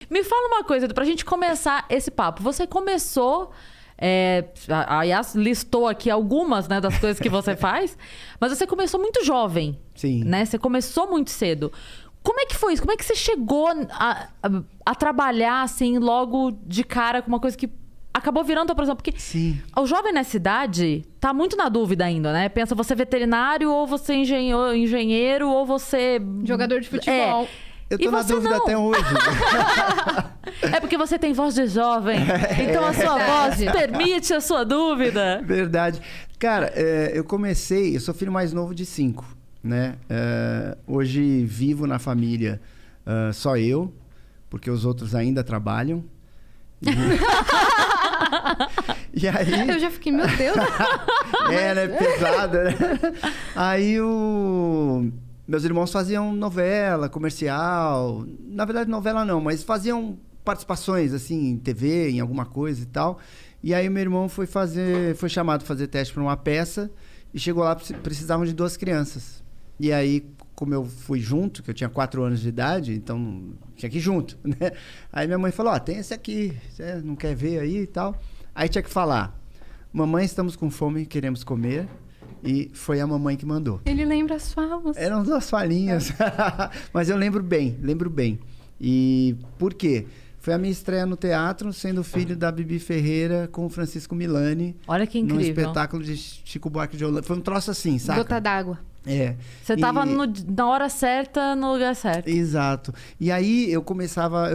Me fala uma coisa, pra gente começar esse papo. Você começou... a Yas listou aqui algumas, né, das coisas que você faz, mas você começou muito jovem. Sim. Né? Você começou muito cedo. Como é que foi isso? Como é que você chegou a trabalhar assim logo de cara com uma coisa que acabou virando, por exemplo, porque Sim. o jovem nessa idade tá muito na dúvida ainda, né? Pensa, você é veterinário, ou você é engenheiro, ou você... Jogador de futebol. Eu tô na dúvida até hoje. É porque você tem voz de jovem. Então a sua voz permite a sua dúvida. Verdade. Cara, eu sou filho mais novo de 5, né? Hoje vivo na família só eu, porque os outros ainda trabalham. E aí... Eu já fiquei, meu Deus. né? Pesada, né? Aí meus irmãos faziam novela, comercial. Na verdade, novela não, mas faziam participações, assim, em TV, em alguma coisa e tal. E aí meu irmão foi chamado para fazer teste para uma peça e chegou lá, precisavam de 2 crianças. E aí, como eu fui junto, que eu tinha 4 anos de idade, então tinha que ir junto, né? Aí minha mãe falou, tem esse aqui, você não quer ver aí e tal? Aí tinha que falar, mamãe, estamos com fome, queremos comer. E foi a mamãe que mandou. Ele lembra as falas. Eram 2 falinhas. Mas eu lembro bem. E por quê? Foi a minha estreia no teatro, sendo filho da Bibi Ferreira com o Francisco Milani. Olha que incrível. Num espetáculo de Chico Buarque de Holanda. Foi um troço assim, sabe? Gota d'água. Você tava na hora certa, no lugar certo. Exato. E aí eu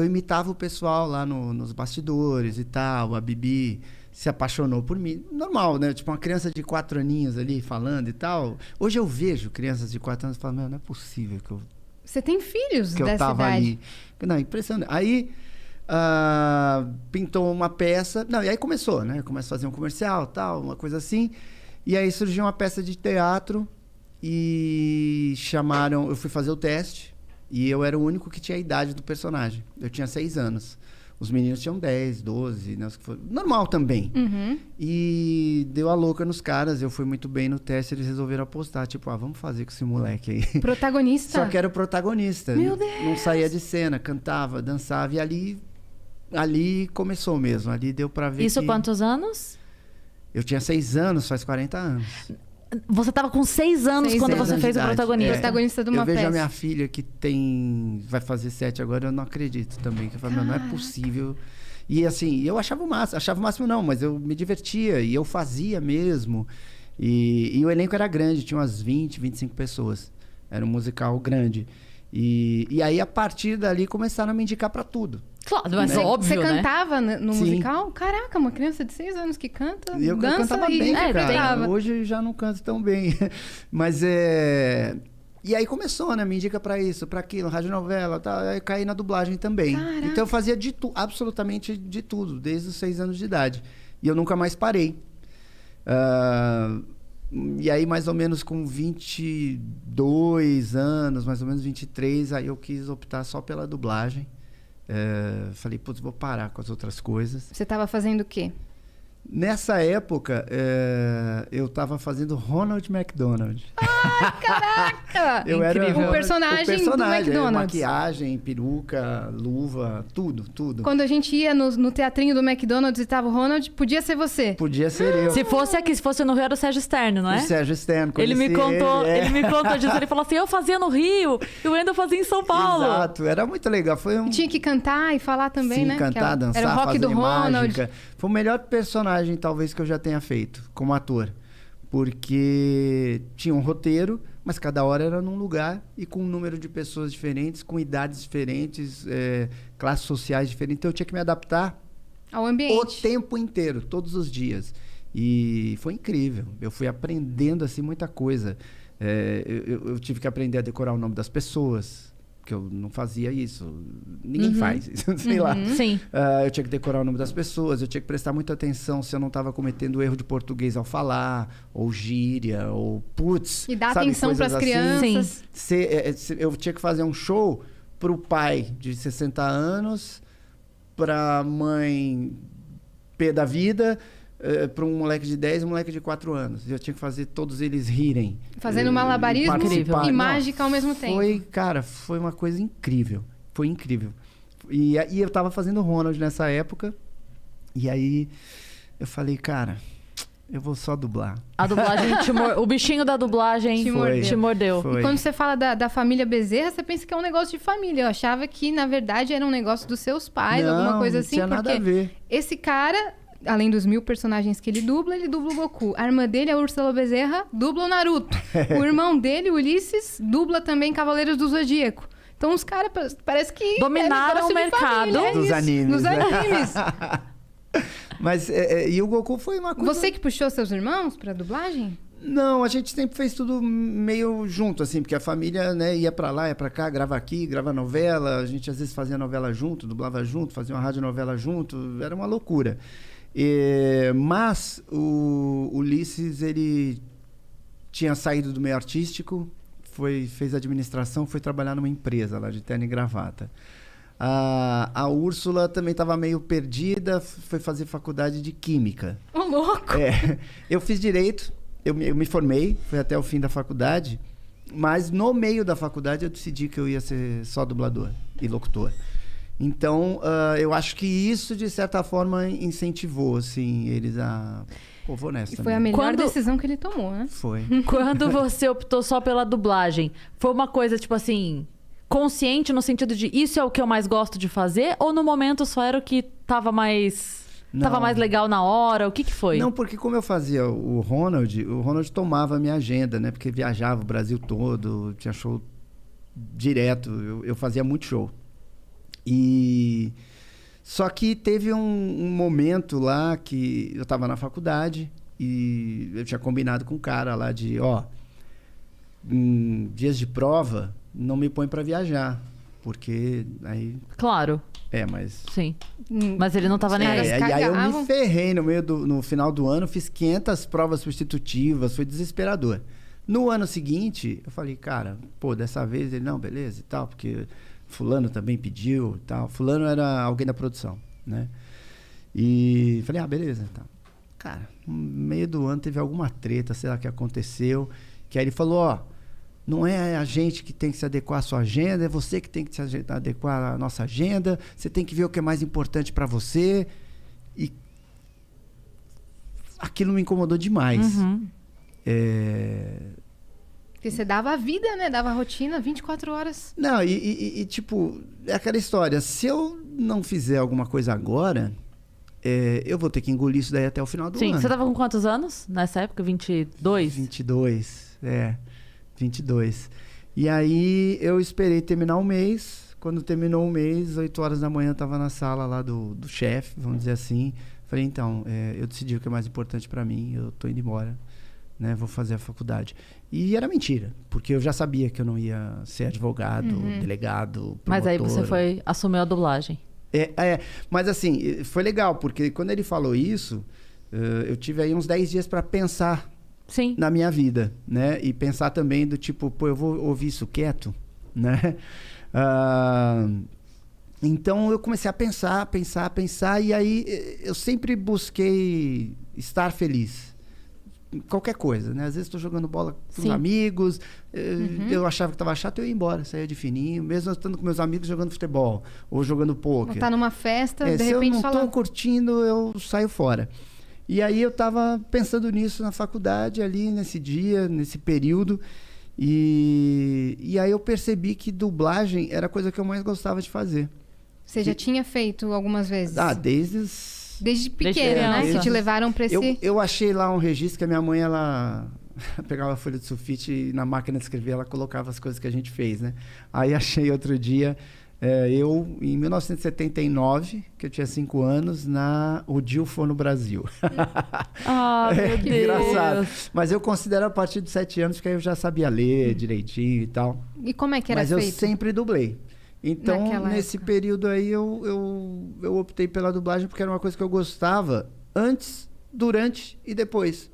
imitava o pessoal lá nos bastidores e tal. A Bibi se apaixonou por mim. Normal, né? Tipo, uma criança de 4 aninhos ali falando e tal. Hoje eu vejo crianças de 4 anos e falo, não é possível que eu... Você tem filhos que dessa eu tava idade? Ali. Não, impressionante. Aí pintou uma peça. Não, e aí começou, né? Começa a fazer um comercial, tal, uma coisa assim. E aí surgiu uma peça de teatro e chamaram... Eu fui fazer o teste e eu era o único que tinha a idade do personagem. Eu tinha 6 anos. Os meninos tinham 10, 12, né? Normal também. Uhum. E deu a louca nos caras. Eu fui muito bem no teste. Eles resolveram apostar. Tipo, vamos fazer com esse moleque aí. Protagonista? Só que era o protagonista. Meu Deus! Não saía de cena. Cantava, dançava. E ali começou mesmo. Ali deu pra ver Isso que... quantos anos? Eu tinha 6 anos, faz 40 anos. Você tava com 6 anos quando você fez o protagonista. Protagonista de uma Eu vejo peça. a minha filha que vai fazer 7 agora, eu não acredito também. Que eu falo, não é possível. E assim, eu achava o máximo não, mas eu me divertia e eu fazia mesmo. E o elenco era grande, tinha umas 20, 25 pessoas. Era um musical grande. E aí, a partir dali, começaram a me indicar pra tudo. Claro, mas Né? óbvio, Você né? cantava no Sim. musical? Caraca, uma criança de 6 anos que canta, E eu dança cantava e bem, cara. interpretava. Hoje já não canto tão bem. Mas E aí começou, né? Me indica pra isso, pra aquilo, radionovela, tal. Aí caí na dublagem também. Caraca. Então eu fazia absolutamente de tudo, desde os 6 anos de idade. E eu nunca mais parei. E aí, mais ou menos com 22 anos, mais ou menos 23, aí eu quis optar só pela dublagem. Falei, putz, vou parar com as outras coisas. Você estava fazendo o quê? Nessa época, eu tava fazendo Ronald McDonald. Ah, caraca! Eu era Incrível. O personagem do McDonald's. Maquiagem, peruca, luva, tudo. Quando a gente ia no teatrinho do McDonald's e tava o Ronald, podia ser você. Podia ser eu. Se fosse aqui, se fosse no Rio, era o Sérgio Sterno, não é? O Sérgio Sterno. Ele me contou, ele ele me contou disso. Ele falou assim, eu fazia no Rio e o Wendel fazia em São Paulo. Exato, era muito legal. Foi E tinha que cantar e falar também, Sim, né? cantar, dançar, era o rock fazer do Ronald. mágica. Foi o melhor personagem, talvez, que eu já tenha feito como ator. Porque tinha um roteiro, mas cada hora era num lugar e com um número de pessoas diferentes, com idades diferentes, classes sociais diferentes. Então eu tinha que me adaptar Ao ambiente. o tempo inteiro, todos os dias. E foi incrível. Eu fui aprendendo assim muita coisa. Eu tive que aprender a decorar o nome das pessoas, que eu não fazia isso. Ninguém faz isso, sei lá. Sim. Eu tinha que decorar o nome das pessoas, eu tinha que prestar muita atenção se eu não estava cometendo erro de português ao falar, ou gíria, ou putz. E dar sabe, atenção para as coisas assim. crianças. Eu tinha que fazer um show pro pai de 60 anos, pra mãe pé da vida, para um moleque de 10 e um moleque de 4 anos. Eu tinha que fazer todos eles rirem. Fazendo malabarismo participar. e mágica ao mesmo tempo. Foi uma coisa incrível. Foi incrível. E eu tava fazendo Ronald nessa época. E aí eu falei, cara, eu vou só dublar. A dublagem o bichinho da dublagem te mordeu. Foi. E quando você fala da família Bezerra, você pensa que é um negócio de família. Eu achava que, na verdade, era um negócio dos seus pais, alguma coisa assim. Não tinha nada a ver. Esse cara, além dos 1000 personagens que ele dubla o Goku. A irmã dele, a Úrsula Bezerra, dubla o Naruto. O irmão dele, o Ulisses, dubla também Cavaleiros do Zodíaco. Então os caras parece que dominaram o mercado dos animes. Dos animes. Mas, e o Goku foi uma coisa... Você que puxou seus irmãos pra dublagem? Não, a gente sempre fez tudo meio junto, assim, porque a família, né, ia pra lá, ia pra cá, grava aqui, grava novela, a gente às vezes fazia novela junto, dublava junto, fazia uma radionovela junto, era uma loucura. Mas o Ulisses, ele tinha saído do meio artístico, fez administração, foi trabalhar numa empresa lá de terno e gravata. A Úrsula também estava meio perdida, foi fazer faculdade de Química. Ô, louco! Eu fiz Direito, eu me formei, fui até o fim da faculdade, mas no meio da faculdade eu decidi que eu ia ser só dublador e locutor. Então, eu acho que isso, de certa forma, incentivou, assim, eles a... Pô, vou nessa. E foi a melhor decisão que ele tomou, né? Foi. Quando você optou só pela dublagem, foi uma coisa, tipo assim, consciente no sentido de isso é o que eu mais gosto de fazer? Ou no momento só era o que tava mais legal na hora? O que foi? Não, porque como eu fazia o Ronald tomava a minha agenda, né? Porque viajava o Brasil todo, tinha show direto, eu fazia muito show. Só que teve um momento lá que eu estava na faculdade e eu tinha combinado com um cara lá de, em dias de prova, não me põe para viajar, porque aí... Claro. Mas... Sim. Mas ele não estava nem aí. E aí eu me ferrei no final do ano, fiz 500 provas substitutivas, foi desesperador. No ano seguinte, eu falei, cara, dessa vez ele, não, beleza e tal, porque... Fulano também pediu e tal. Fulano era alguém da produção, né? E falei, beleza. Então. Cara, no meio do ano teve alguma treta, sei lá, que aconteceu. Que aí ele falou, não é a gente que tem que se adequar à sua agenda, é você que tem que se adequar à nossa agenda. Você tem que ver o que é mais importante para você. E aquilo me incomodou demais. Uhum. Porque você dava a vida, né? Dava a rotina, 24 horas. Não, tipo, é aquela história. Se eu não fizer alguma coisa agora, eu vou ter que engolir isso daí até o final do ano. Sim, você tava com quantos anos nessa época? 22? 22, 22. E aí eu esperei terminar o mês. Quando terminou o mês, 8 horas da manhã, eu tava na sala lá do chefe, vamos dizer assim. Falei, então, eu decidi o que é mais importante pra mim, eu tô indo embora. Né, vou fazer a faculdade. E era mentira, porque eu já sabia que eu não ia ser advogado, delegado, promotor. Mas aí você assumiu a dublagem. Mas assim, foi legal, porque quando ele falou isso, eu tive aí uns 10 dias para pensar na minha vida, né? E pensar também do tipo, eu vou ouvir isso quieto, né? Então eu comecei a pensar, e aí eu sempre busquei estar feliz. Qualquer coisa, né? Às vezes estou jogando bola com os amigos, eu achava que estava chato, eu ia embora, saía de fininho, mesmo estando com meus amigos jogando futebol ou jogando pôquer. Tá numa festa, de se repente eu não estou curtindo, eu saio fora. E aí eu estava pensando nisso na faculdade, ali nesse dia, nesse período, e aí eu percebi que dublagem era a coisa que eu mais gostava de fazer. Você já tinha feito algumas vezes? Desde pequena, né? Que te levaram para esse... Eu achei lá um registro que a minha mãe, ela pegava a folha de sulfite e na máquina de escrever ela colocava as coisas que a gente fez, né? Aí achei outro dia, em 1979, que eu tinha 5 anos, o Dilfor no Brasil. Meu Deus. Engraçado. Mas eu considero a partir de 7 anos, porque aí eu já sabia ler direitinho e tal. E como é que era feito? Mas eu sempre dublei. Então, nesse período aí, eu optei pela dublagem porque era uma coisa que eu gostava antes, durante e depois.